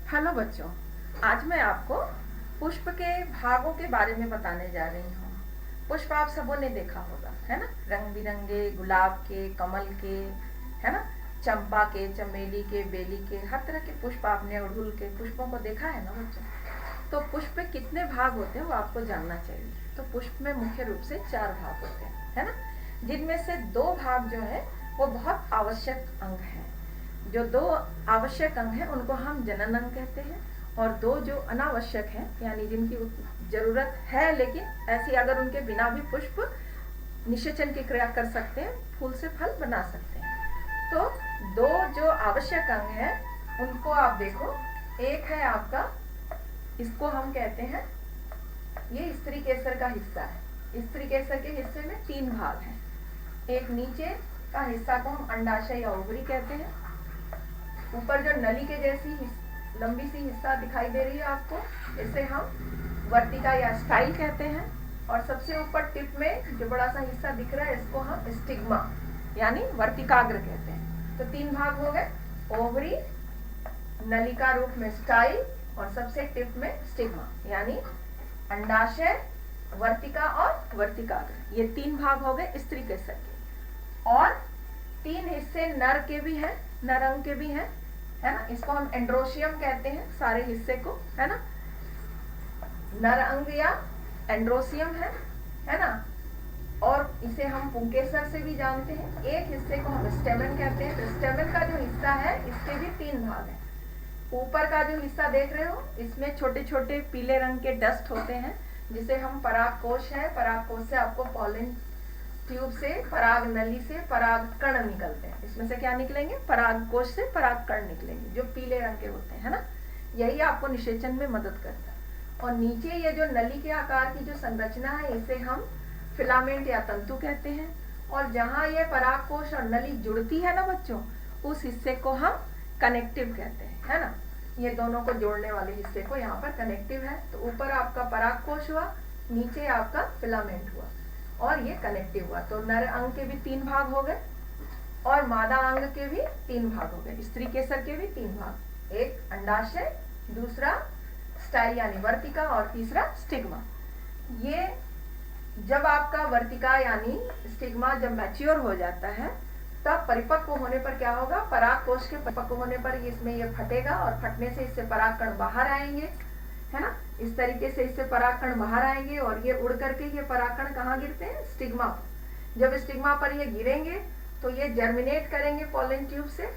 Hello बच्चों, आज मैं आपको पुष्प के भागों के बारे में बताने जा रही हूँ। पुष्प आप सबों ने देखा होगा, है ना? रंग बिरंगे गुलाब के, कमल के, है ना? चंपा के, चमेली के, बेली के, हर तरह के पुष्प आपने अड़हुल के पुष्पों को देखा है ना बच्चों? तो पुष्प में कितने भाग होते हैं वो आपको जानना चाहिए। तो पुष्प में मुख्य रूप से 4 भाग होते हैं, है ना? जिनमें से 2 भाग जो है वो बहुत आवश्यक अंग है। जो 2 आवश्यक अंग हैं उनको हम जनन अंग कहते हैं, और 2 जो अनावश्यक हैं यानी जिनकी जरूरत है लेकिन ऐसी अगर उनके बिना भी पुष्प निषेचन की क्रिया कर सकते हैं, फूल से फल बना सकते हैं। तो 2 जो आवश्यक अंग हैं उनको आप देखो। एक है आपका, इसको हम कहते हैं, ये स्त्री केसर का हिस्सा है। स्त्री केसर के हिस्से में 3 भाग हैं। एक नीचे का हिस्सा को हम अंडाशय या ओवरी कहते हैं। ऊपर जो नली के जैसी लंबी सी हिस्सा दिखाई दे रही है आपको, इसे हम वर्तिका या स्टाइल कहते हैं। और सबसे ऊपर टिप में जो बड़ा सा हिस्सा दिख रहा है इसको हम स्टिग्मा यानी वर्तिकाग्र कहते हैं। तो 3 भाग हो गए, ओवरी, नलिका रूप में स्टाइल और सबसे टिप में स्टिग्मा यानी अंडाशय, वर्तिका और वर्तिकाग्र। ये 3 भाग हो गए स्त्री केसर के। और 3 हिस्से नर के भी हैं, नर अंग के भी हैं, है ना? इसको हम एंड्रोशियम कहते हैं सारे हिस्से को, है ना? नर अंग या एंड्रोसियम है ना? और इसे हम पुंकेसर से भी जानते हैं। एक हिस्से को हम स्टेमन कहते हैं। तो स्टेमन का जो हिस्सा है इसके भी 3 भाग हैं। ऊपर का जो हिस्सा देख रहे हो इसमें छोटे छोटे पीले रंग के डस्ट होते हैं जिसे हम परागकोश है। परागकोश से आपको पॉलन ट्यूब से, पराग नली से पराग कण निकलते हैं। इसमें से क्या निकलेंगे? परागकोश से पराग कण निकलेंगे जो पीले रंग के होते हैं, है ना? यही आपको निषेचन में मदद करता है। और नीचे ये जो नली के आकार की जो संरचना है इसे हम फिलामेंट या तंतु कहते हैं। और जहां ये परागकोश और नली जुड़ती है ना बच्चों, उस हिस्से को हम कनेक्टिव कहते हैं, है ना? ये दोनों को जोड़ने वाले हिस्से को यहाँ पर कनेक्टिव है। तो ऊपर आपका परागकोश हुआ, नीचे आपका फिलामेंट हुआ और ये कनेक्टिव हुआ। तो नर अंग के भी 3 भाग हो गए और मादा अंग के भी 3 भाग हो गए। स्त्री केसर के भी 3 भाग, एक अंडाशय, दूसरा स्टाइल यानी वर्तिका और तीसरा स्टिग्मा। ये जब आपका वर्तिका यानी स्टिग्मा जब मैच्योर हो जाता है तब परिपक्व होने पर क्या होगा? परागकोश के परिपक्व होने पर इसमें ये फटेगा और फटने से इससे परागकण बाहर आएंगे, है ना? इस तरीके से इससे परागकण बाहर आएंगे और ये उड़ करके ये परागकण कहाँ गिरते हैं? स्टिग्मा पर। जब स्टिग्मा पर ये गिरेंगे तो ये जर्मिनेट करेंगे पॉलन ट्यूब से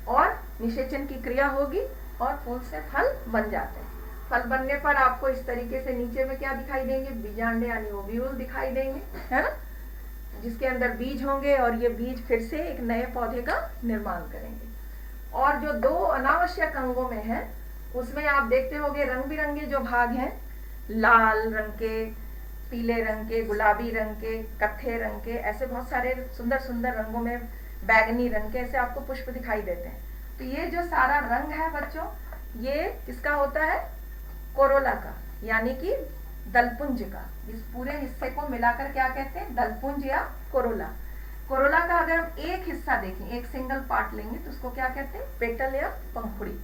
और निषेचन की क्रिया होगी और फूल से फल बन जाते हैं। फल बनने पर आपको इस तरीके से नीचे में क्या दिखाई देंगे? बीजांडे यानी ओव्यूल दिखाई देंगे, है ना? जिसके अंदर बीज होंगे और ये बीज फिर से एक नए पौधे का निर्माण करेंगे। और जो 2 अनावश्यक अंगों में है उसमें आप देखते होंगे रंग बिरंगे जो भाग हैं, लाल रंग के, पीले रंग के, गुलाबी रंग के, कत्थे रंग के, ऐसे बहुत सारे सुंदर सुंदर रंगों में, बैगनी रंग के, ऐसे आपको पुष्प दिखाई देते हैं। तो ये जो सारा रंग है बच्चों, ये किसका होता है? कोरोला का यानी कि दलपुंज का। इस पूरे हिस्से को मिलाकर क्या कहते हैं? दलपुंज या कोरोला। कोरोला का अगर हम एक हिस्सा देखें, एक सिंगल पार्ट लेंगे तो उसको क्या कहते हैं? पेटल या पंखुड़ी।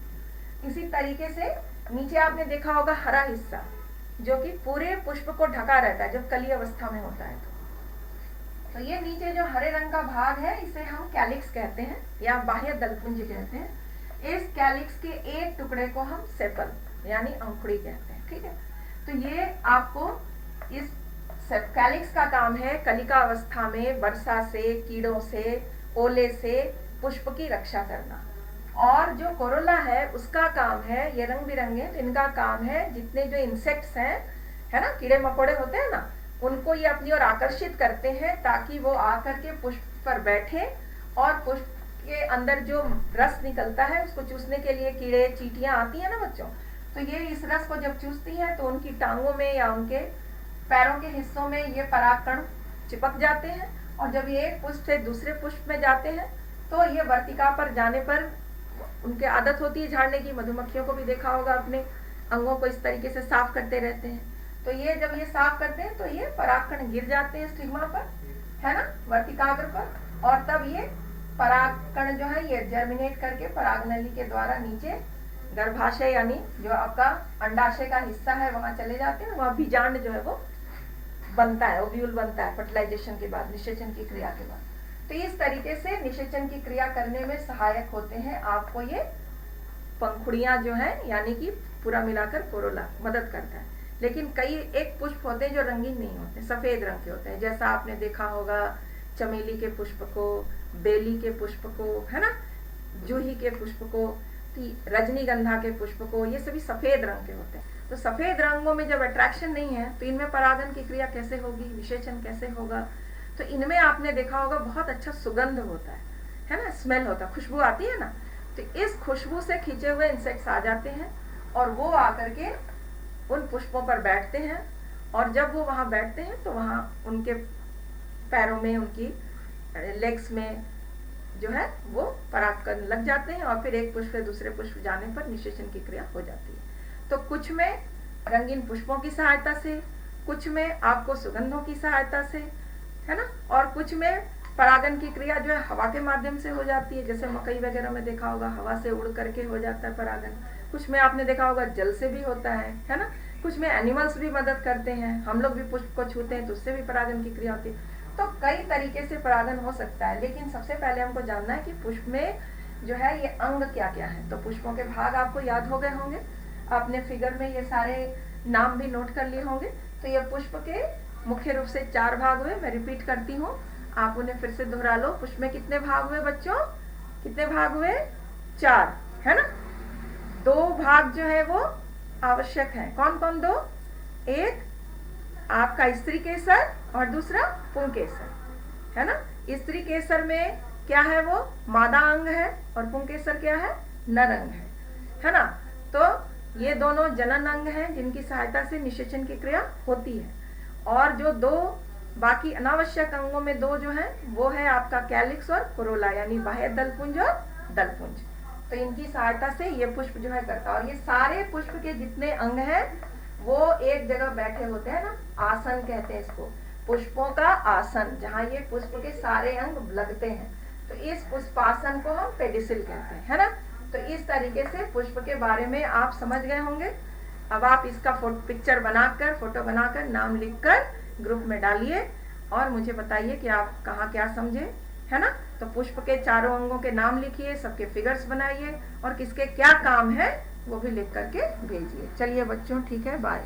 इसी तरीके से नीचे आपने देखा होगा हरा हिस्सा जो कि पूरे पुष्प को ढका रहता है जब कली अवस्था में होता है। तो ये नीचे जो हरे रंग का भाग है इसे हम कैलिक्स कहते हैं या बाह्य दलपुंज कहते हैं। इस कैलिक्स के एक टुकड़े को हम सेपल यानी अंकुड़ी कहते हैं, ठीक है? तो ये आपको इस कैलिक्स का काम है कलिका अवस्था में वर्षा से, कीड़ों से, ओले से पुष्प की रक्षा करना। और जो कोरोला है उसका काम है, ये रंग बिरंगे, तो इनका काम है जितने जो इंसेक्ट्स हैं, है ना, कीड़े मकोड़े होते हैं ना, उनको ये अपनी ओर आकर्षित करते हैं ताकि वो आकर के पुष्प पर बैठे और पुष्प के अंदर जो रस निकलता है उसको चूसने के लिए कीड़े चींटियां आती है ना बच्चों। तो ये इस रस को जब चूसती है तो उनकी टांगों में या उनके पैरों के हिस्सों में ये परागकण चिपक जाते हैं और जब ये एक पुष्प से दूसरे पुष्प में जाते हैं तो ये वर्तिका पर जाने पर उनके आदत होती है झाड़ने की। मधुमक्खियों को भी देखा होगा, अपने अंगों को इस तरीके से साफ करते रहते हैं। तो ये जब ये साफ करते हैं तो ये परागकण गिर जाते हैं स्टिग्मा पर, है ना, वर्तिकाग्र पर, और तब ये परागकण जो है ये जर्मिनेट करके परागनली के द्वारा नीचे गर्भाशय यानी जो आपका अंडाशय का हिस्सा है वहां चले जाते हैं, वहां बीजांड जो है वो बनता है, ओव्यूल बनता है फर्टिलाइजेशन के बाद, निषेचन की क्रिया के बाद। तो इस तरीके से निषेचन की क्रिया करने में सहायक होते हैं आपको ये पंखुड़ियां जो है, यानी कि पूरा मिलाकर कोरोला मदद करता है। लेकिन कई एक पुष्प होते हैं जो रंगीन नहीं होते, सफेद रंग के होते हैं, जैसा आपने देखा होगा चमेली के पुष्प को, बेली के पुष्प को, है ना, जूही के पुष्प को, रजनीगंधा के पुष्प को, ये सभी सफेद रंग के होते हैं। तो सफेद रंगों में जब अट्रैक्शन नहीं है तो इनमें परागन की क्रिया कैसे होगी, निषेचन कैसे होगा? तो इनमें आपने देखा होगा बहुत अच्छा सुगंध होता है ना, स्मेल होता है, खुशबू आती है ना। तो इस खुशबू से खींचे हुए इंसेक्ट्स आ जाते हैं और वो आकर के उन पुष्पों पर बैठते हैं, और जब वो वहां बैठते हैं तो वहां उनके पैरों में, उनकी लेग्स में जो है वो परागकण लग जाते हैं, और फिर एक पुष्प से दूसरे पुष्प जाने पर निषेचन की क्रिया हो जाती है। तो कुछ में रंगीन पुष्पों की सहायता से, कुछ में आपको सुगंधों की सहायता से, है ना, और कुछ में परागन की क्रिया जो है हवा के माध्यम से हो जाती है, जैसे मकई वगैरह में देखा होगा हवा से उड़ करके हो जाता है परागन। कुछ में आपने देखा होगा जल से भी होता है ना। कुछ में एनिमल्स भी मदद करते हैं, हम लोग भी पुष्प को छूते हैं तो उससे भी परागन की क्रिया होती है। तो कई तरीके से परागन हो सकता है, लेकिन सबसे पहले हमको जानना है कि पुष्प में जो है ये अंग क्या क्या है। तो पुष्पों के भाग आपको याद हो गए होंगे, आपने फिगर में ये सारे नाम भी नोट कर लिए होंगे। तो ये पुष्प के मुख्य रूप से 4 भाग हुए, मैं रिपीट करती हूँ, आप उन्हें फिर से दोहरा लो। पुष्प में कितने भाग हुए बच्चों, कितने भाग हुए? 4, है ना। 2 भाग जो है वो आवश्यक है, कौन कौन 2? एक आपका स्त्री केसर और दूसरा पुंकेसर, है ना। स्त्री केसर में क्या है, वो मादा अंग है, और पुंकेसर क्या है, नर अंग है ना। तो ये दोनों जनन अंग हैं जिनकी सहायता से निषेचन की क्रिया होती है। और जो 2 बाकी अनावश्यक अंगों में 2 जो है वो है आपका कैलिक्स और कोरोला, यानी बाह्य दलपुंज और दलपुंज। तो इनकी सहायता से ये पुष्प जो है करता है। और ये सारे पुष्प के जितने अंग हैं वो एक जगह बैठे होते हैं ना, आसन कहते हैं इसको, पुष्पों का आसन, जहाँ ये पुष्प के सारे अंग लगते हैं। तो इस पुष्पासन को हम पेडिसिल कहते हैं, है ना। तो इस तरीके से पुष्प के बारे में आप समझ गए होंगे। अब आप इसका पिक्चर बनाकर, फोटो बनाकर, नाम लिखकर ग्रुप में डालिए और मुझे बताइए कि आप कहाँ क्या समझे, है ना। तो पुष्प के चारों अंगों के नाम लिखिए, सबके फिगर्स बनाइए, और किसके क्या काम है वो भी लिख करके भेजिए। चलिए बच्चों, ठीक है, बाय।